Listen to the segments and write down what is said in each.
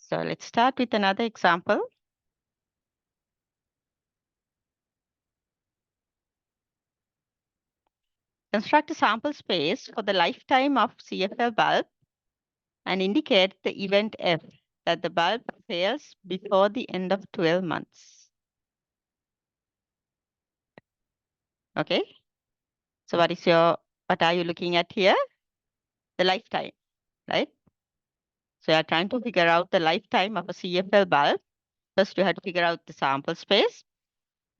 So let's start with another example. Construct a sample space for the lifetime of CFL bulb and indicate the event F that the bulb fails before the end of 12 months. Okay. So what are you looking at here? The lifetime, right? So you are trying to figure out the lifetime of a CFL bulb. First, you have to figure out the sample space.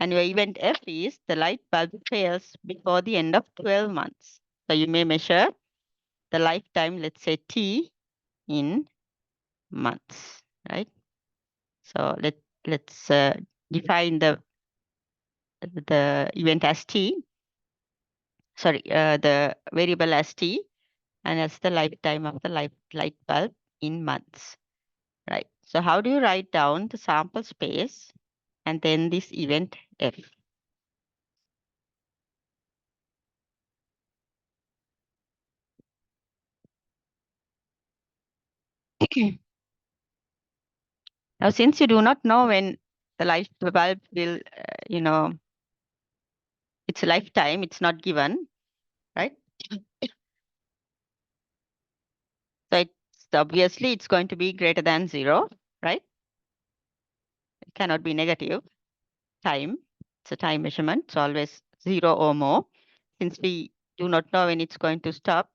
And your event F is the light bulb fails before the end of 12 months. So you may measure the lifetime, let's say T in months, right? So let's define the event as T. Sorry, the variable as T, and as the lifetime of the light bulb in months, right? So how do you write down the sample space and then this event F? Now, since you do not know when the light bulb will, its lifetime, it's not given, right? So obviously it's going to be greater than 0, right? It cannot be negative. Time, it's a time measurement. It's always 0 or more. Since we do not know when it's going to stop,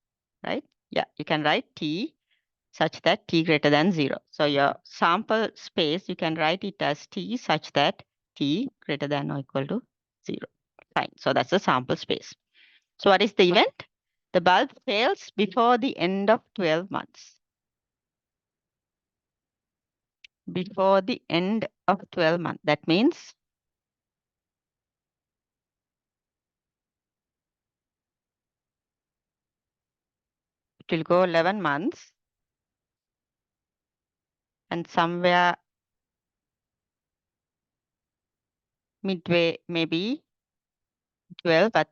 right? Yeah, you can write T such that T greater than 0. So your sample space, you can write it as T such that T greater than or equal to 0. Fine. So that's the sample space. So what is the event? The bulb fails before the end of 12 months. Before the end of 12 months. That means it will go 11 months and somewhere midway, maybe 12, but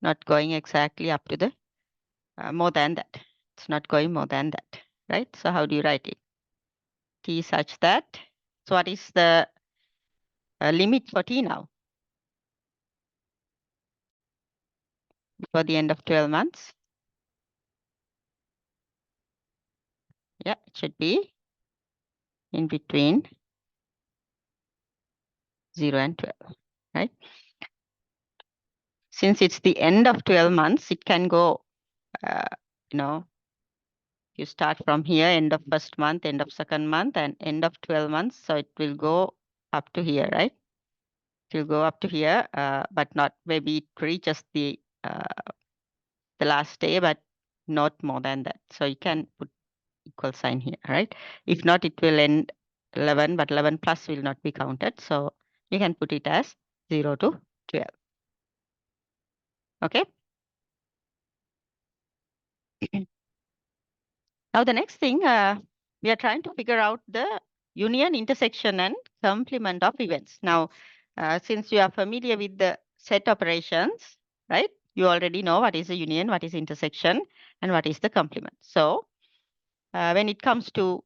not going exactly up to the more than that. It's not going more than that, right? So how do you write it? T such that. So what is the limit for T now? Before the end of 12 months? Yeah, it should be in between 0 and 12, right? Since it's the end of 12 months, it can go, you start from here, end of first month, end of second month, and end of 12 months. So it will go up to here, right? It will go up to here, but not maybe it reaches the last day, but not more than that. So you can put equal sign here, right? If not, it will end 11, but 11 plus will not be counted. So you can put it as 0 to 12. Okay. Now the next thing, we are trying to figure out the union, intersection, and complement of events. Now, since you are familiar with the set operations, right? You already know what is the union, what is intersection, and what is the complement. So when it comes to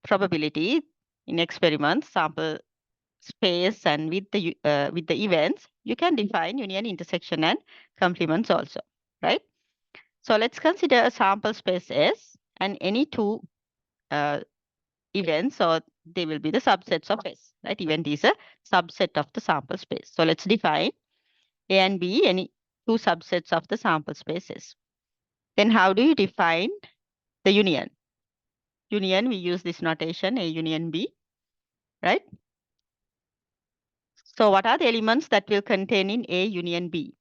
probability in experiments, sample space, and with the events, you can define union, intersection, and complements also, right? So let's consider a sample space S and any two events, or they will be the subsets of S, right? Event is a subset of the sample space. So let's define A and B, any two subsets of the sample spaces. Then how do you define the union? Union, we use this notation, A union B, right? So what are the elements that will contain in A union B?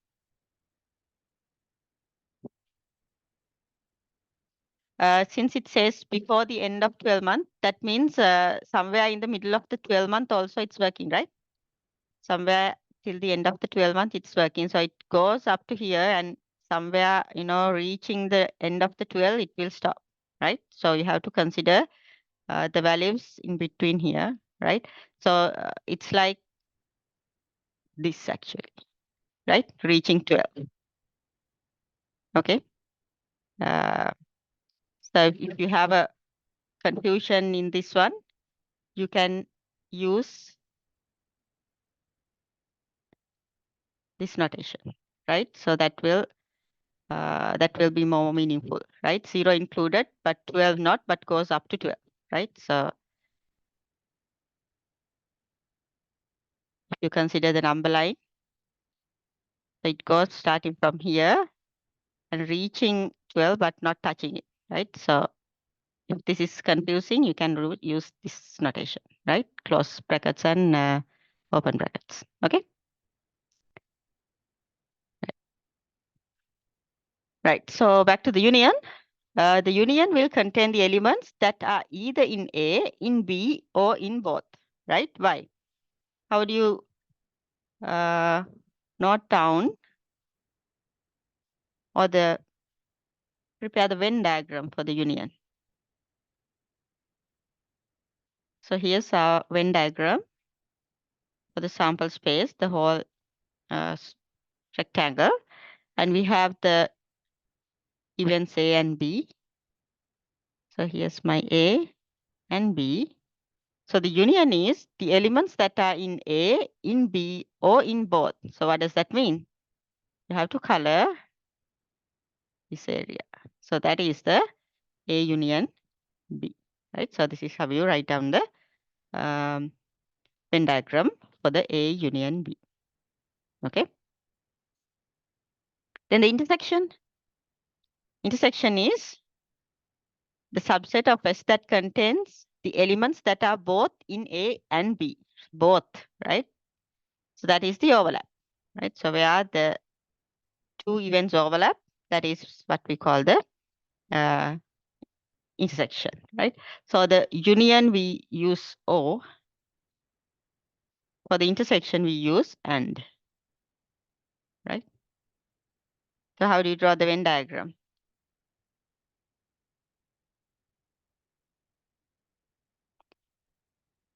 Since it says before the end of 12 months, that means somewhere in the middle of the 12 month also it's working, right? Somewhere till the end of the 12 months it's working. So it goes up to here and somewhere, reaching the end of the 12, it will stop, right? So you have to consider the values in between here, right? So it's like this actually, right? Reaching 12. Okay. Uh, so if you have a confusion in this one, you can use this notation, right? So that will be more meaningful, right? 0 included, but 12 not, but goes up to 12, right? So if you consider the number line, so it goes starting from here and reaching 12, but not touching it, right? So if this is confusing, you can use this notation, right? Close brackets and open brackets, okay? Right, so back to the union. The union will contain the elements that are either in A, in B, or in both, right? Why? How do you note down or prepare the Venn diagram for the union? So here's our Venn diagram for the sample space, the whole rectangle, and we have the events A and B. So here's my A and B. So the union is the elements that are in A, in B, or in both. So what does that mean? You have to color this area. So that is the A union B, right? So this is how you write down the Venn diagram for the A union B, okay? Then the intersection is the subset of S that contains the elements that are both in A and B, both, right? So that is the overlap, right? So where the two events overlap, that is what we call the intersection, right? So the union we use O, for the intersection we use AND, right? So how do you draw the Venn diagram?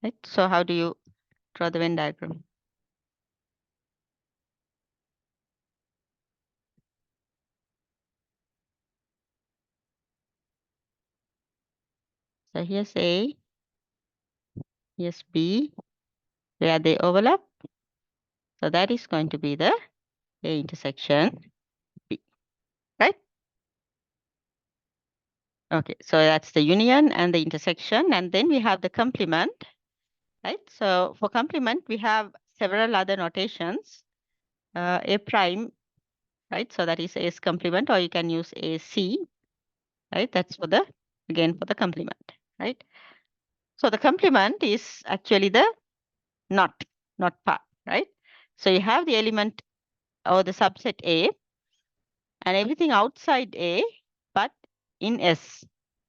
Right? So how do you draw the Venn diagram? So here's A, here's B, where they overlap. So that is going to be the A intersection B, right? Okay, so that's the union and the intersection. And then we have the complement, right? So for complement, we have several other notations. A prime, right? So that is A's complement, or you can use AC, right? That's for the, again, for the complement, right? So the complement is actually the not part, right? So you have the element or the subset A and everything outside A, but in S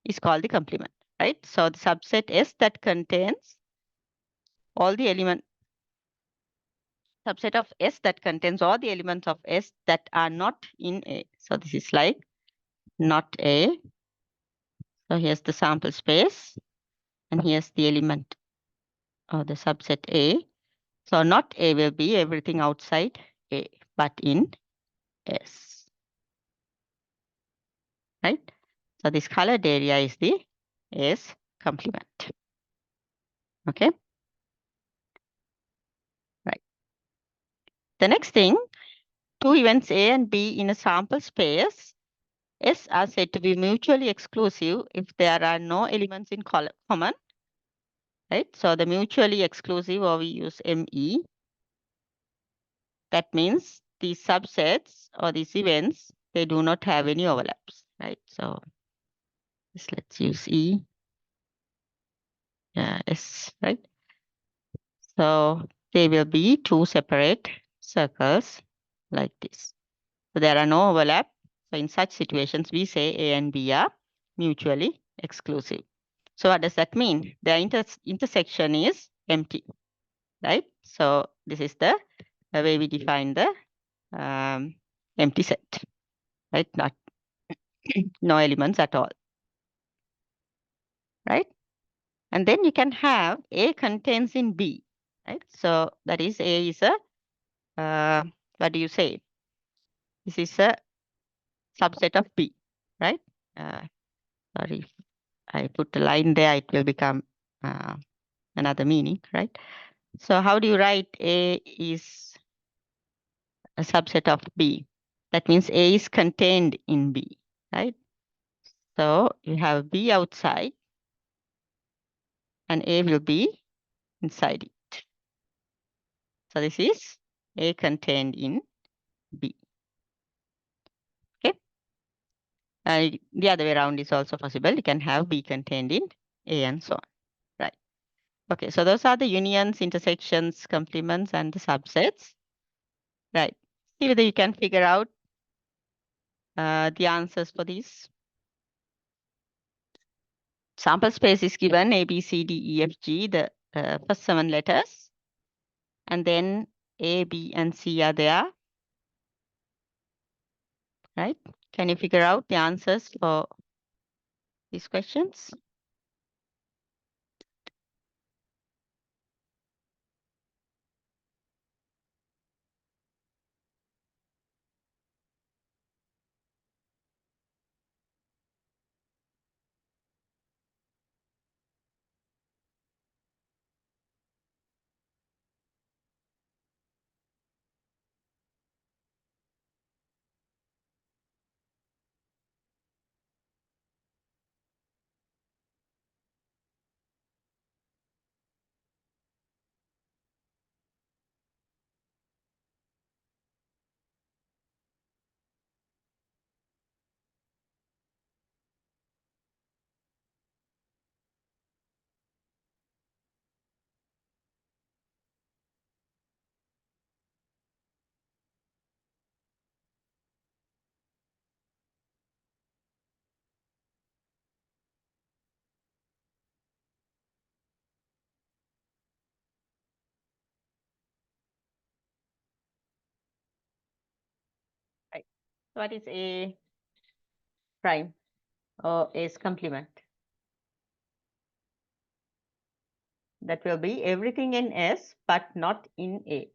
is called the complement, right? So the subset S that contains all the subset of S that contains all the elements of S that are not in A. So this is like not A. So here's the sample space and here's the element or the subset A. So not A will be everything outside A, but in S, right? So this colored area is the S complement, okay? Right. The next thing, two events A and B in a sample space S are said to be mutually exclusive if there are no elements in common, right? So the mutually exclusive, or we use ME, that means these subsets or these events, they do not have any overlaps, right? So let's use E, S, right? So they will be two separate circles like this. So there are no overlap. So in such situations, we say A and B are mutually exclusive. So what does that mean? The intersection is empty, right? So this is the way we define the empty set, right? Not no elements at all, right? And then you can have A contains in B, right? So that is A is a, what do you say? This is a subset of B, right? Sorry, I put a line there, it will become another meaning, right? So how do you write A is a subset of B? That means A is contained in B, right? So you have B outside and A will be inside it. So this is A contained in B. Okay. The other way around is also possible. You can have B contained in A and so on. Right. Okay. So those are the unions, intersections, complements, and the subsets. Right. See whether you can figure out the answers for these. Sample space is given A, B, C, D, E, F, G, the first 7 letters. And then A, B, and C are there. Right? Can you figure out the answers for these questions? Right. What is A prime or A's complement? That will be everything in S, but not in A.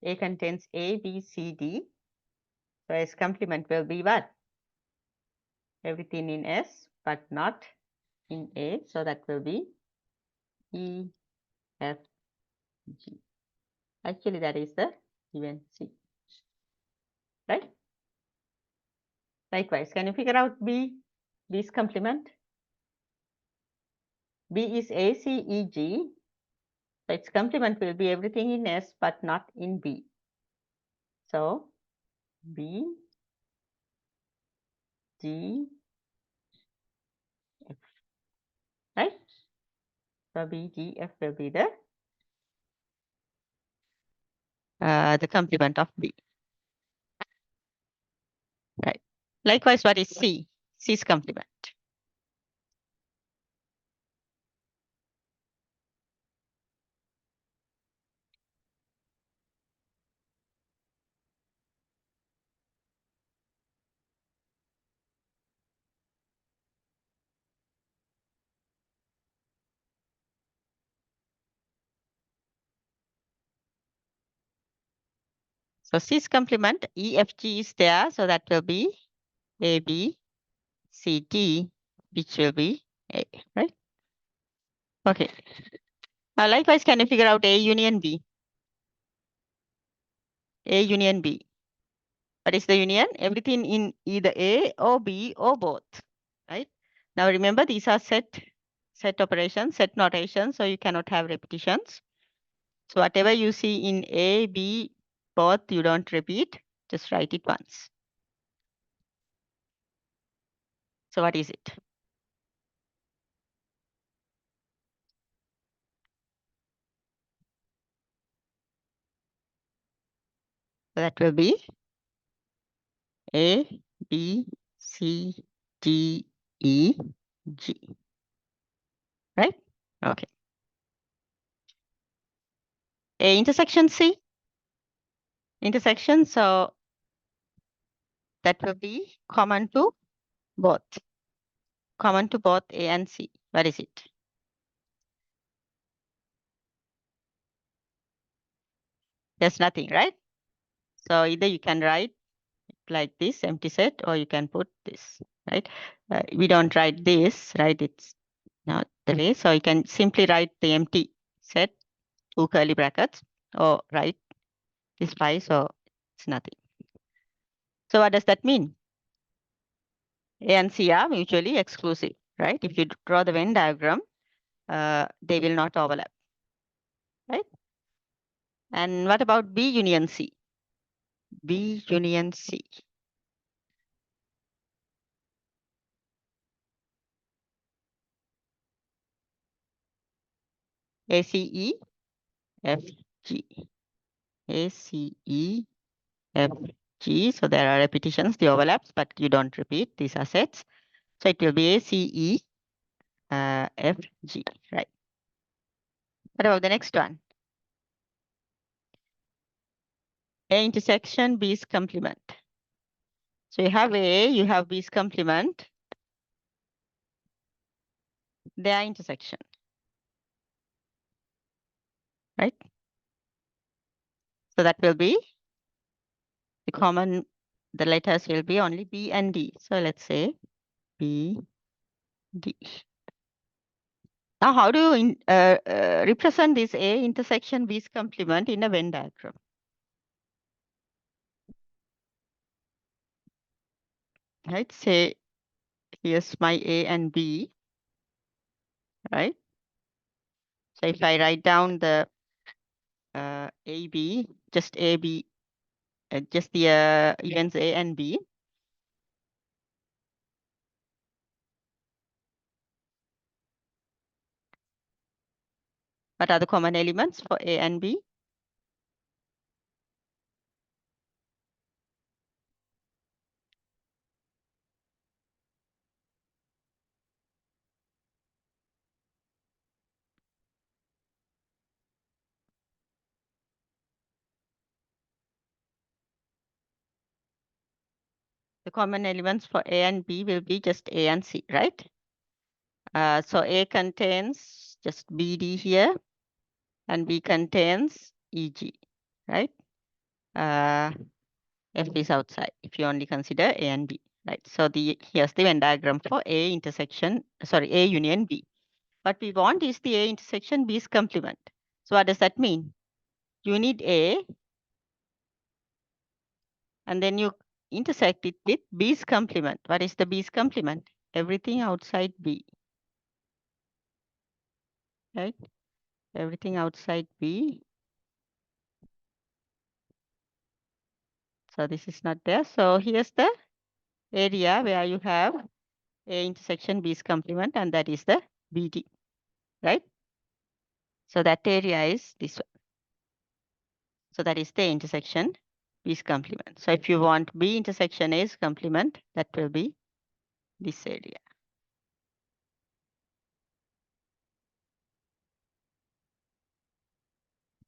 A contains A, B, C, D. So A's complement will be what? Everything in S, but not in A. So that will be E, F, G. Actually, that is the given C. Right? Likewise, can you figure out B? B's complement? B is A, C, E, G. So its complement will be everything in S, but not in B. So B, G, F. Right? So B, G, F will be the complement of B. Right. Likewise, what is C? C's complement. So C's complement, E, F, G is there. So that will be A, B, C, D, which will be A, right? Okay. Likewise, can you figure out A union B? A union B. What is the union? Everything in either A or B or both, right? Now remember, these are set operations, set notation, so you cannot have repetitions. So whatever you see in A, B, both, you don't repeat, just write it once. So what is it? So that will be A, B, C, D, E, G, right? Okay. A intersection C, intersection, so that will be common to both. Common to both A and C. What is it? There's nothing, right? So either you can write like this empty set, or you can put this, right? We don't write this, right? It's not the way. So you can simply write the empty set, 2 curly brackets, or write this pi, so it's nothing. So what does that mean? A and C are mutually exclusive, right? If you draw the Venn diagram, they will not overlap, right? And what about B union C? B union C. ACE, FG. ACE, FG. So there are repetitions, the overlaps, but you don't repeat. These are sets. So it will be ACE, FG, right? What about the next one? A intersection, B's complement. So you have A, you have B's complement, their intersection, right? So that will be the common, the letters will be only B and D. So let's say B, D. Now, how do you represent this A intersection B's complement in a Venn diagram? Right, say here's my A and B, right? So if I write down the AB, just AB, just the events A and B, what are the common elements for A and B? The common elements for A and B will be just A and C, right? So A contains just BD here, and B contains EG, right? F is outside if you only consider A and B, right? So here's the Venn diagram for A intersection, sorry, A union B. What we want is the A intersection B's complement. So what does that mean? You need A, and then you intersect it with B's complement. What is the B's complement? Everything outside B, right? Everything outside B. So this is not there. So here's the area where you have A intersection B's complement, and that is the BD, right? So that area is this one. So that is the intersection B's complement. So if you want B intersection A's complement, that will be this area.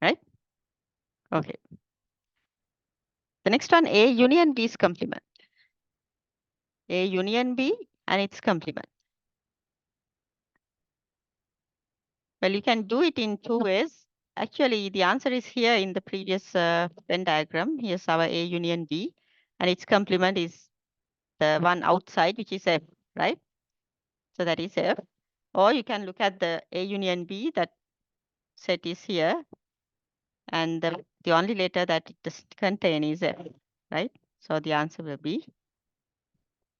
Right? Okay. The next one, A union B's complement. A union B and its complement. Well, you can do it in 2 ways. Actually, the answer is here in the previous Venn diagram. Here's our A union B, and its complement is the one outside, which is F, right? So that is F. Or you can look at the A union B, that set is here, and the only letter that it does contain is F, right? So the answer will be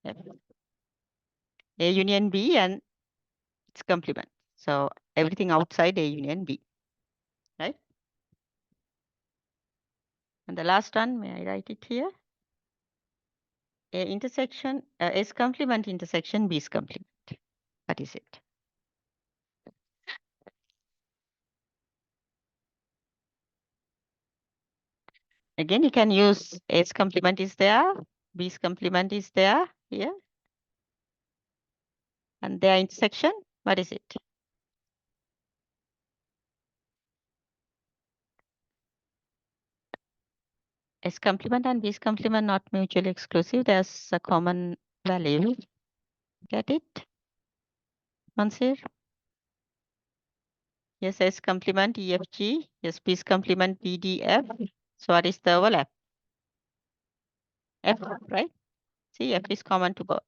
F. A union B and its complement. So everything outside A union B, right? And the last one, may I write it here? A intersection, A's complement intersection B's complement. That is it. Again, you can use A's complement is there, B's complement is there, here. And their intersection, what is it? A's complement and B's complement not mutually exclusive. There's a common value. Get it? Mansir? Yes, A's complement EFG. Yes, B's complement BDF. So what is the overlap? F, right? See, F is common to both.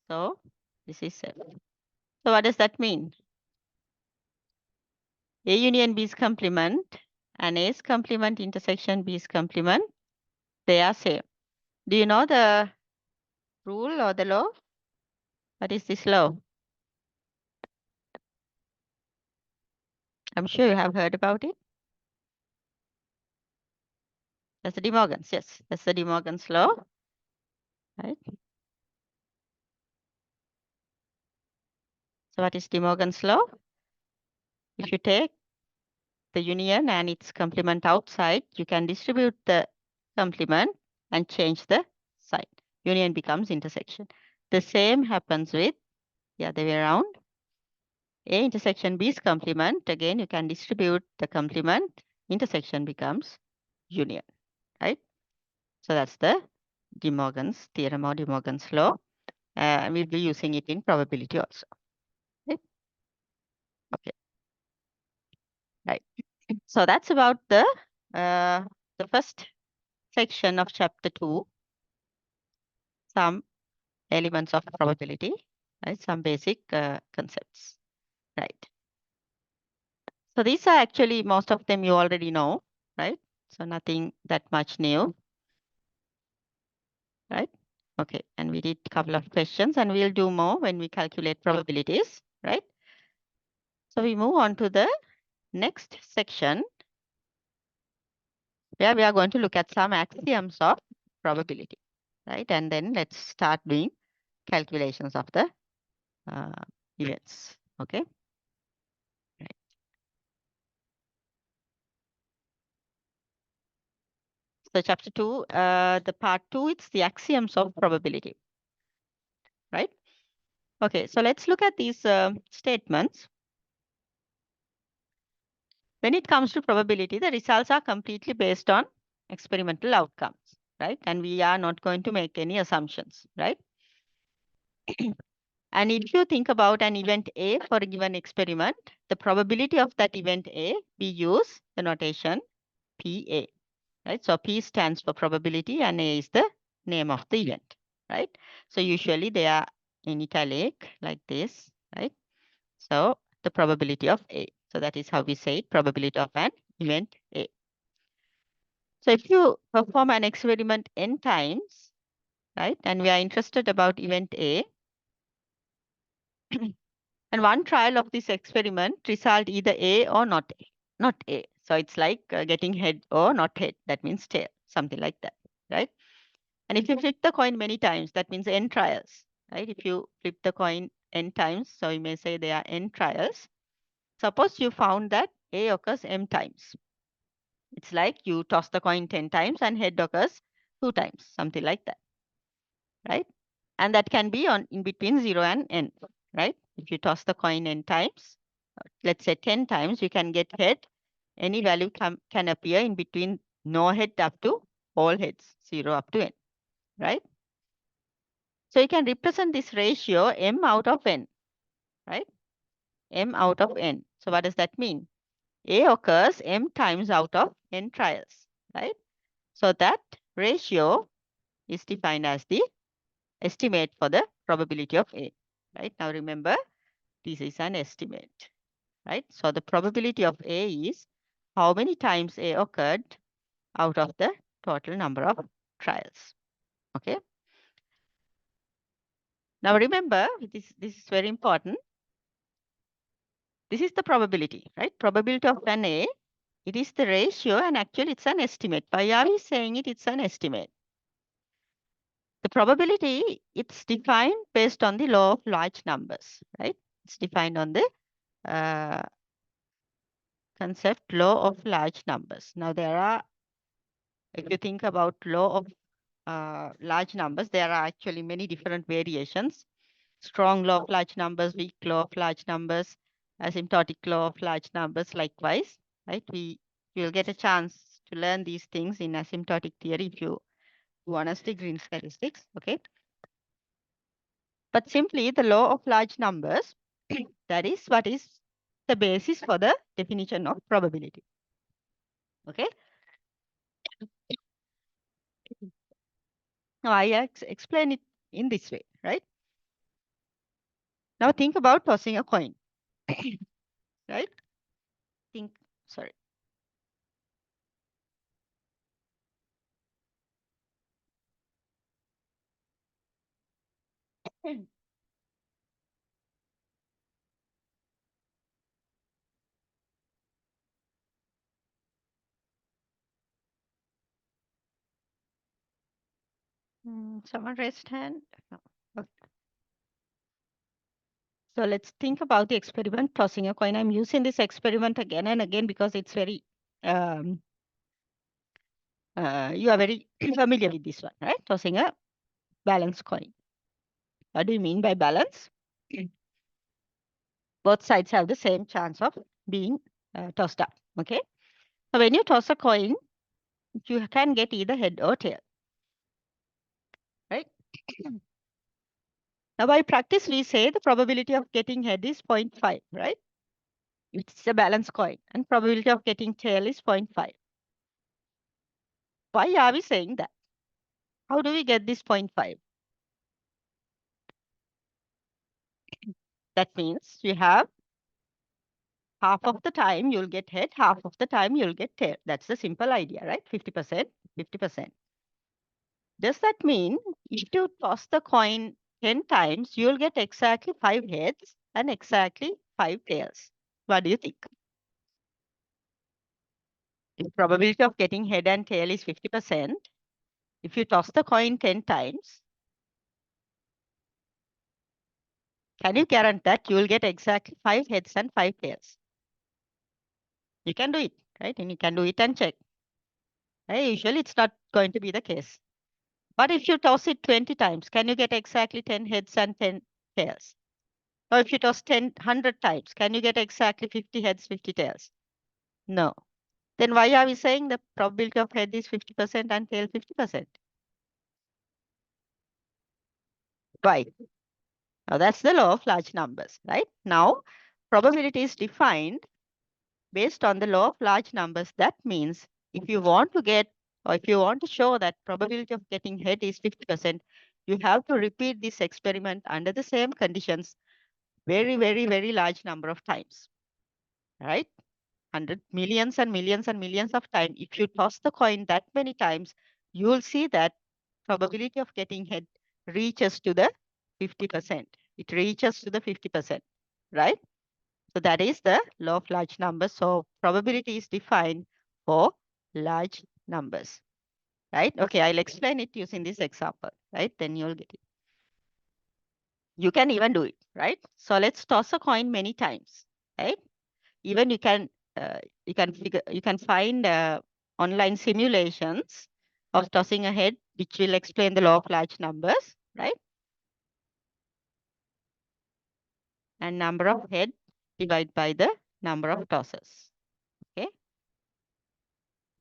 So this is F. So what does that mean? A union B's complement and A's complement intersection B's complement, they are same. Do you know the rule or the law? What is this law? I'm sure you have heard about it. That's the De Morgan's, yes. That's the De Morgan's law, right? So what is De Morgan's law? If you take the union and its complement outside, you can distribute the complement and change the sign. Union becomes intersection. The same happens with the other way around. A intersection B's complement, again, you can distribute the complement, intersection becomes union, right? So that's the De Morgan's theorem or De Morgan's law. And we'll be using it in probability also. Right? Okay, right. So that's about the first section of chapter 2, some elements of probability, right? Some basic concepts, right? So these are actually, most of them you already know, right? So nothing that much new, right? Okay, and we did a couple of questions and we'll do more when we calculate probabilities, right? So we move on to the next section where we are going to look at some axioms of probability, right? And then let's start doing calculations of the events, okay? Right. So chapter 2, the part 2, it's the axioms of probability, right? Okay, so let's look at these statements. When it comes to probability, the results are completely based on experimental outcomes, right? And we are not going to make any assumptions, right? And if you think about an event A for a given experiment, the probability of that event A, we use the notation PA, right? So P stands for probability and A is the name of the event, right? So usually they are in italic like this, right? So the probability of A. So that is how we say it, probability of an event A. So if you perform an experiment n times, right, and we are interested about event A, and one trial of this experiment result either A or not A, not A. So it's like getting head or not head. That means tail, something like that, right? And if you flip the coin many times, that means n trials, right? If you flip the coin n times, so you may say there are n trials. Suppose you found that A occurs m times. It's like you toss the coin 10 times and head occurs 2 times, something like that, right? And that can be on in between 0 and n, right? If you toss the coin n times, let's say 10 times, you can get head. Any value can appear in between no head up to all heads, 0 up to n, right? So you can represent this ratio m out of n, right? M out of n. So what does that mean? A occurs m times out of n trials, right? So that ratio is defined as the estimate for the probability of A, right? Now remember, this is an estimate, right? So the probability of A is how many times A occurred out of the total number of trials, okay? Now remember, this is very important. This is the probability, right? Probability of an A, it is the ratio and actually it's an estimate. Why are we saying it's an estimate? The probability, it's defined based on the law of large numbers, right? It's defined on the concept law of large numbers. Now there are, if you think about law of large numbers, there are actually many different variations. Strong law of large numbers, weak law of large numbers, asymptotic law of large numbers likewise, right? You'll get a chance to learn these things in asymptotic theory if you want to degree in statistics, okay? But simply the law of large numbers, that is what is the basis for the definition of probability, okay? Now I explain it in this way, right? Now think about tossing a coin, right? Think, sorry. Someone raised hand? No. Okay. So let's think about the experiment, tossing a coin. I'm using this experiment again and again because it's very, um, you are very familiar with this one, right? Tossing a balanced coin. What do you mean by balance? Both sides have the same chance of being tossed up, okay? So when you toss a coin, you can get either head or tail, right? Now by practice, we say the probability of getting head is 0.5, right? It's a balanced coin, and probability of getting tail is 0.5. Why are we saying that? How do we get this 0.5? That means you have half of the time you'll get head, half of the time you'll get tail. That's the simple idea, right? 50%, 50%. Does that mean if you toss the coin 10 times, you'll get exactly 5 heads and exactly 5 tails? What do you think? If probability of getting head and tail is 50%, if you toss the coin 10 times, can you guarantee that you will get exactly 5 heads and 5 tails? You can do it, right? And you can do it and check. Right? Usually it's not going to be the case. But if you toss it 20 times, can you get exactly 10 heads and 10 tails? Or if you toss 100 times, can you get exactly 50 heads, 50 tails? No. Then why are we saying the probability of head is 50% and tail 50%? Why? Now that's the law of large numbers, right? Now, probability is defined based on the law of large numbers. That means if you want to get, or if you want to show that probability of getting head is 50%, you have to repeat this experiment under the same conditions very, very, very large number of times, right? 100 millions and millions and millions of times. If you toss the coin that many times, you will see that probability of getting head reaches to the 50%. It reaches to the 50%, right? So that is the law of large numbers. So probability is defined for large numbers, right? Okay, I'll explain it using this example, right? Then you'll get it. You can even do it, right? So let's toss a coin many times, right? Even you can find online simulations of tossing a head, which will explain the law of large numbers, right? And number of head divided by the number of tosses. Okay,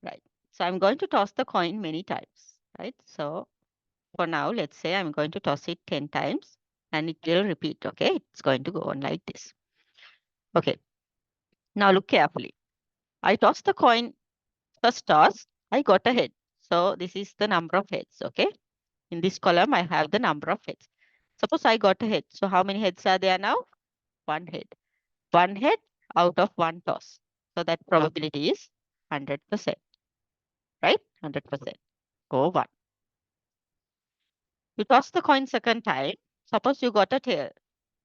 right. So I'm going to toss the coin many times, right? So for now, let's say I'm going to toss it 10 times and it will repeat. Okay, it's going to go on like this. Okay, now look carefully. I toss the coin, first toss, I got a head. So this is the number of heads. Okay, in this column, I have the number of heads. Suppose I got a head. So how many heads are there now? One head. One head out of one toss. So that probability is 100%, right? 100%. Go one. You toss the coin second time. Suppose you got a tail.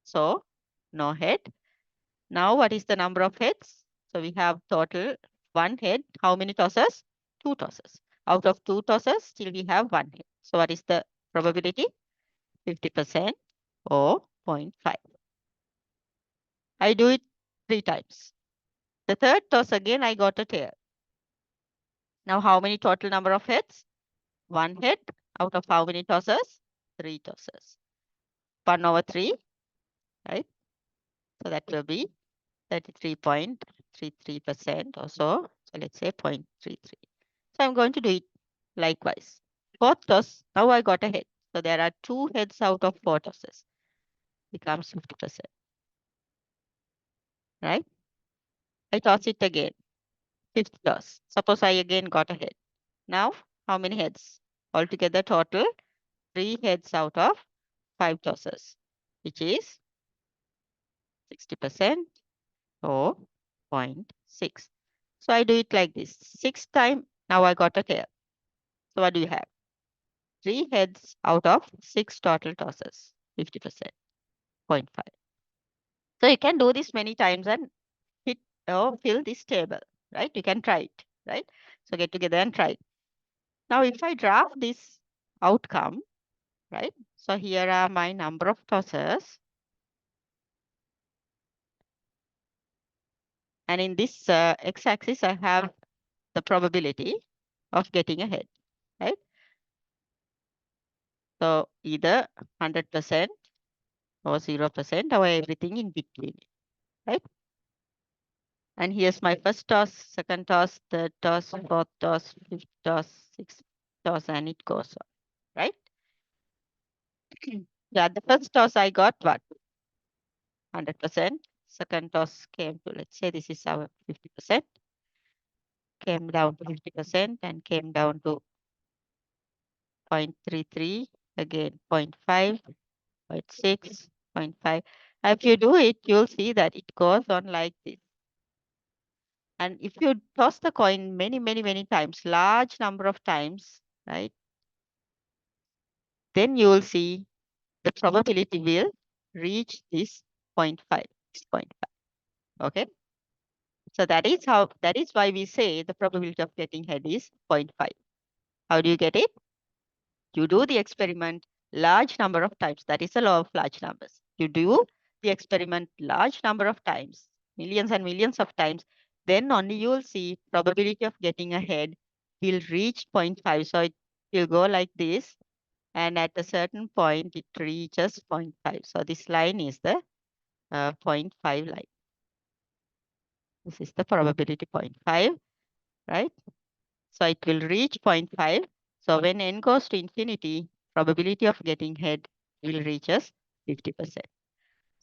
So no head. Now what is the number of heads? So we have total one head. How many tosses? Two tosses. Out of two tosses, still we have one head. So what is the probability? 50% or 0.5. I do it 3 times. The third toss again, I got a tail. Now how many total number of heads? One head out of how many tosses? 3 tosses. 1 over 3, right? So that will be 33.33% or so. So let's say 0.33. So I'm going to do it likewise. Fourth toss, now I got a head. So there are 2 heads out of 4 tosses. Becomes 50%, right? I toss it again. Fifth toss. Suppose I again got a head. Now, how many heads? Altogether total 3 heads out of 5 tosses, which is 60% or 0.6. So I do it like this. 6 times, now I got a tail. So what do you have? 3 heads out of 6 total tosses, 50%, 0.5. So you can do this many times and hit or fill this table, right? You can try it, right? So get together and try it. Now, if I draft this outcome, right? So here are my number of tosses. And in this x-axis, I have the probability of getting ahead, right? So either 100% or 0% or everything in between, right? And here's my first toss, second toss, third toss, fourth toss, fifth toss, sixth toss, and it goes on, right? Yeah, the first toss I got what? 100%. Second toss came to, let's say this is our 50%, came down to 50% and came down to 0.33, again 0.5, 0.6, 0.5. If you do it, you'll see that it goes on like this. And if you toss the coin many, many, many times, large number of times, right, then you will see the probability will reach this 0.5, 0.5. Okay. So that is why we say the probability of getting head is 0.5. How do you get it? You do the experiment large number of times. That is the law of large numbers. You do the experiment large number of times, millions and millions of times, then only you will see probability of getting ahead will reach 0.5. So it will go like this. And at a certain point, it reaches 0.5. So this line is the 0.5 line. This is the probability 0.5, right? So it will reach 0.5. So when n goes to infinity, probability of getting head will reach us 50%.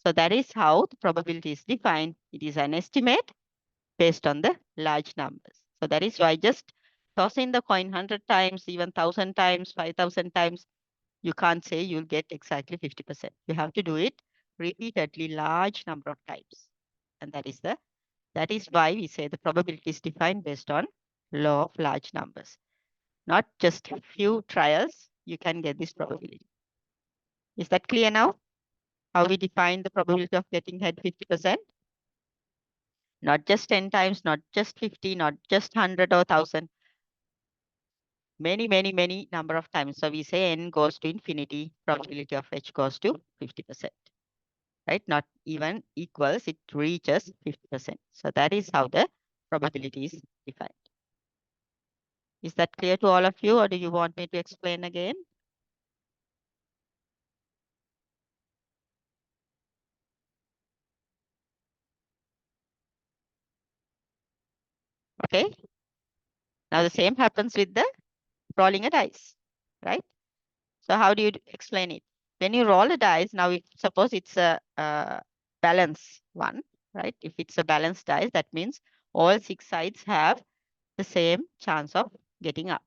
So that is how the probability is defined. It is an estimate based on the large numbers. So that is why just toss in the coin 100 times, even 1,000 times, 5,000 times, you can't say you'll get exactly 50%. You have to do it repeatedly large number of times. And that is why we say the probability is defined based on law of large numbers. Not just a few trials, you can get this probability. Is that clear now? How we define the probability of getting head 50%? Not just 10 times, not just 50, not just 100 or 1,000. Many, many, many number of times. So we say n goes to infinity, probability of h goes to 50%. Right? Not even equals, it reaches 50%. So that is how the probability is defined. Is that clear to all of you, or do you want me to explain again? Okay. Now the same happens with the rolling a dice, right? So how do you explain it? When you roll a dice, now if suppose it's a balance one, right? If it's a balanced dice, that means all 6 sides have the same chance of getting up,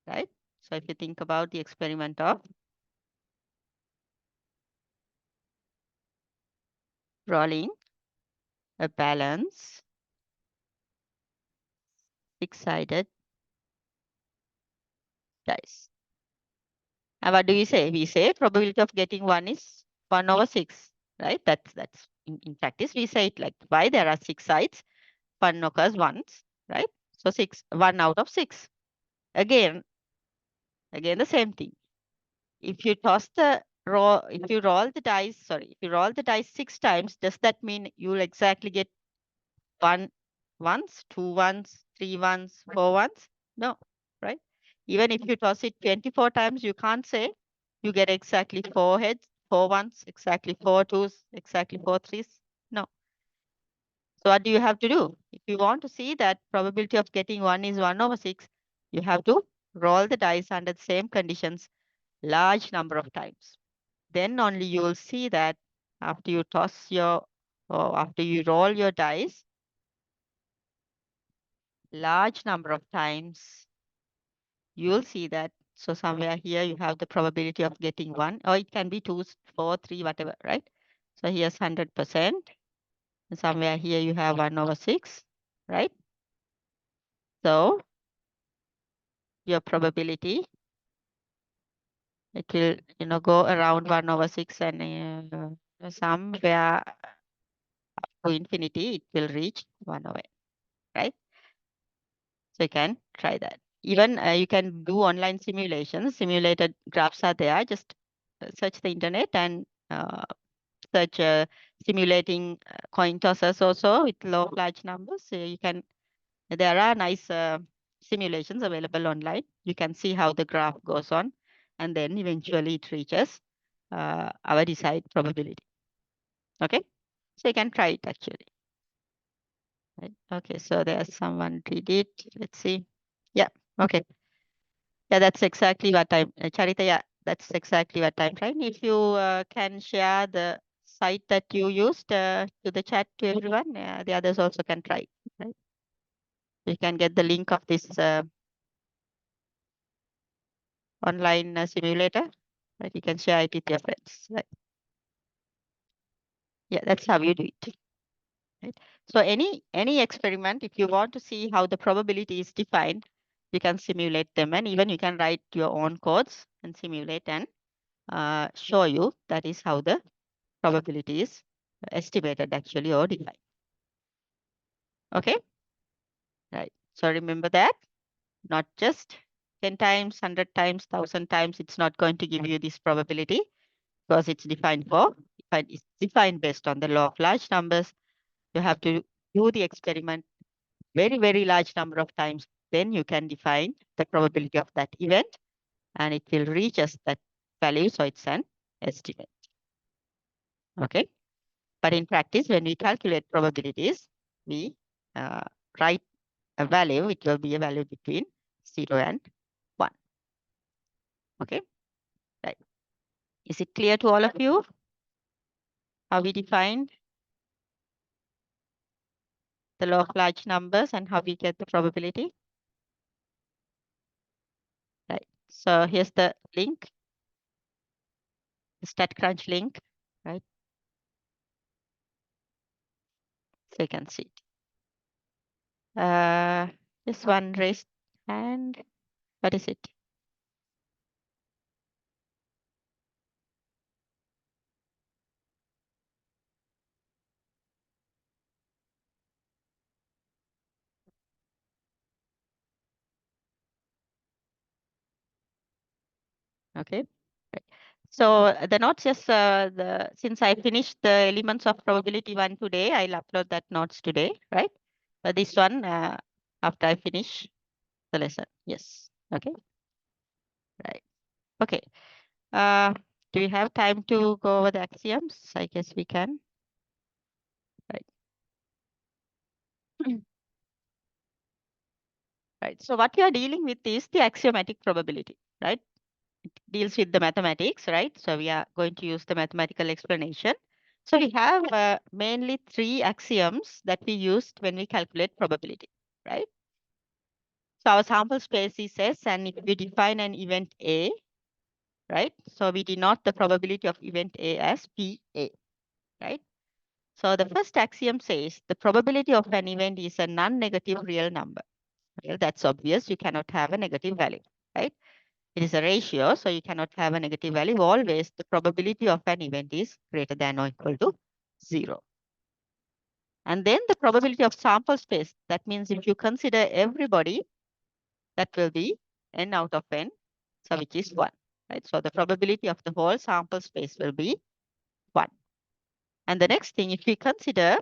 right? So if you think about the experiment of rolling a balance 6-sided dice. And what do we say? We say probability of getting 1 is 1 over 6, right? That's in practice, we say it like why there are 6 sides, 1 occurs once, right? So 1 out of 6. Again, the same thing. If you if you roll the dice, if you roll the dice 6 times, does that mean you'll exactly get 1 once, 2 once, 3 once, 4 once? No, right? Even if you toss it 24 times, you can't say you get exactly 4 heads, 4 ones, exactly 4 twos, exactly 4 threes. No. So what do you have to do? If you want to see that probability of getting 1 is 1 over 6, you have to roll the dice under the same conditions large number of times. Then only you will see that after you after you roll your dice large number of times, you will see that So somewhere here you have the probability of getting 1, or it can be 2, 4, 3, whatever, right? So here's 100%. And somewhere here you have 1/6, right? So your probability, it will, go around 1/6, and somewhere to infinity, it will reach 1/n, right? So you can try that. Even you can do online simulations. Simulated graphs are there. Just search the internet and search simulating coin tosses also with law of large numbers. There are nice simulations available online. You can see how the graph goes on, and then eventually it reaches our desired probability. Okay, so you can try it actually. Right. Okay, so there's someone did it. Let's see. Yeah. Okay. Yeah, that's exactly what Charita, yeah, that's exactly what I'm trying. If you can share the site that you used to the chat to everyone, the others also can try, right? You can get the link of this online simulator, right? You can share it with your friends, right? Yeah, that's how you do it, right? So any experiment, if you want to see how the probability is defined, you can simulate them, and even you can write your own codes and simulate and show you that is how the probability is estimated actually or defined. Okay, right. So remember that, not just 10 times, 100 times, 1,000 times, it's not going to give you this probability because it's it's defined based on the law of large numbers. You have to do the experiment very, very large number of times. Then you can define the probability of that event and it will reach us that value. So it's an estimate. Okay. But in practice, when we calculate probabilities, we uh, write a value. It will be a value between 0 and 1. Okay, right. Is it clear to all of you how we define the law of large numbers and how we get the probability? Right. So here's the link, the StatCrunch link, right? So you can see it. This one raised hand. What is it? Okay. Right. So the notes, yes, since I finished the elements of probability 1 today, I'll upload that notes today, right? But this one after I finish the lesson. Yes. Okay. Right. Okay. Do you have time to go over the axioms? I guess we can. Right. Right. So what you are dealing with is the axiomatic probability, right? It deals with the mathematics, right? So we are going to use the mathematical explanation. So we have mainly 3 axioms that we used when we calculate probability, right? So our sample space is S, and if we define an event A, right? So we denote the probability of event A as PA, right? So the first axiom says the probability of an event is a non-negative real number. Well, that's obvious. You cannot have a negative value, right? It is a ratio, so you cannot have a negative value. Always the probability of an event is greater than or equal to 0. And then the probability of sample space. That means if you consider everybody, that will be n out of n, so which is 1. Right? So the probability of the whole sample space will be 1. And the next thing, if we consider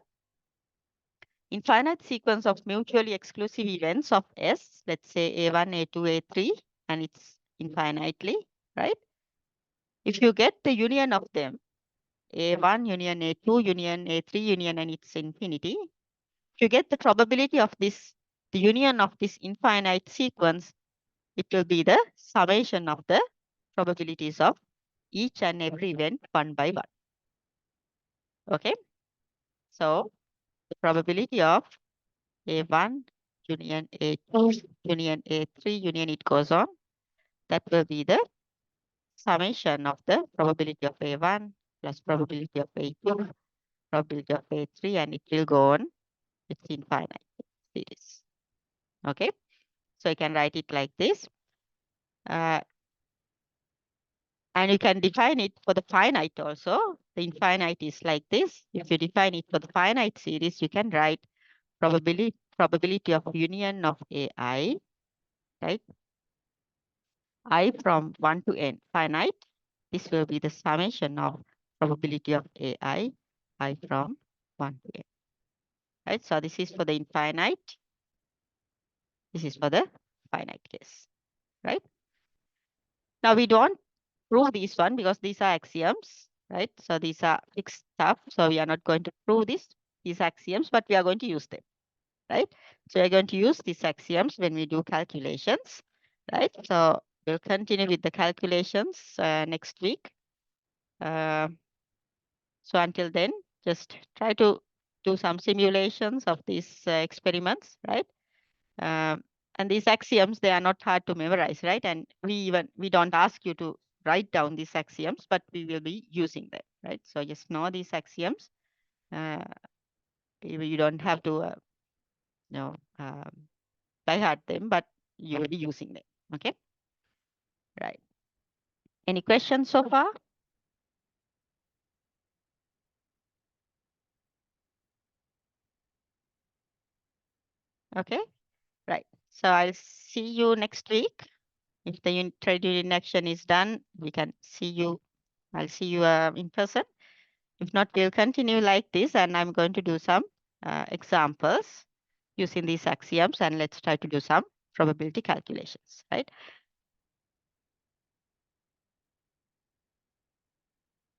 infinite sequence of mutually exclusive events of S, let's say A1, A2, A3, and it's infinitely, right? If you get the union of them, A1 union A2 union A3 union, and it's infinity, if you get the probability of this, the union of this infinite sequence, it will be the summation of the probabilities of each and every event one by one. Okay, so the probability of A1 union A2 union A3 union, it goes on. that will be the summation of the probability of A1 plus probability of A2, probability of A3, and it will go on. It's infinite series. Okay, so you can write it like this. And you can define it for the finite also. The infinite is like this. If you define it for the finite series, you can write probability of union of AI, right? I from 1 to n, finite. This will be the summation of probability of AI, I from 1 to n, right? So this is for the infinite. This is for the finite case, right? Now we don't prove this one because these are axioms, right? So these are fixed stuff. So we are not going to prove these axioms, but we are going to use them, right? So we're going to use these axioms when we do calculations, right? So we'll continue with the calculations next week. So until then, just try to do some simulations of these experiments, right? And these axioms, they are not hard to memorize, right? And we don't ask you to write down these axioms, but we will be using them, right? So just know these axioms. You don't have to, by heart them, but you will be using them, okay? Right. Any questions so far? Okay, right. So I'll see you next week. If the trade union action is done, we can see you. I'll see you in person. If not, we'll continue like this, and I'm going to do some examples using these axioms, and let's try to do some probability calculations, right?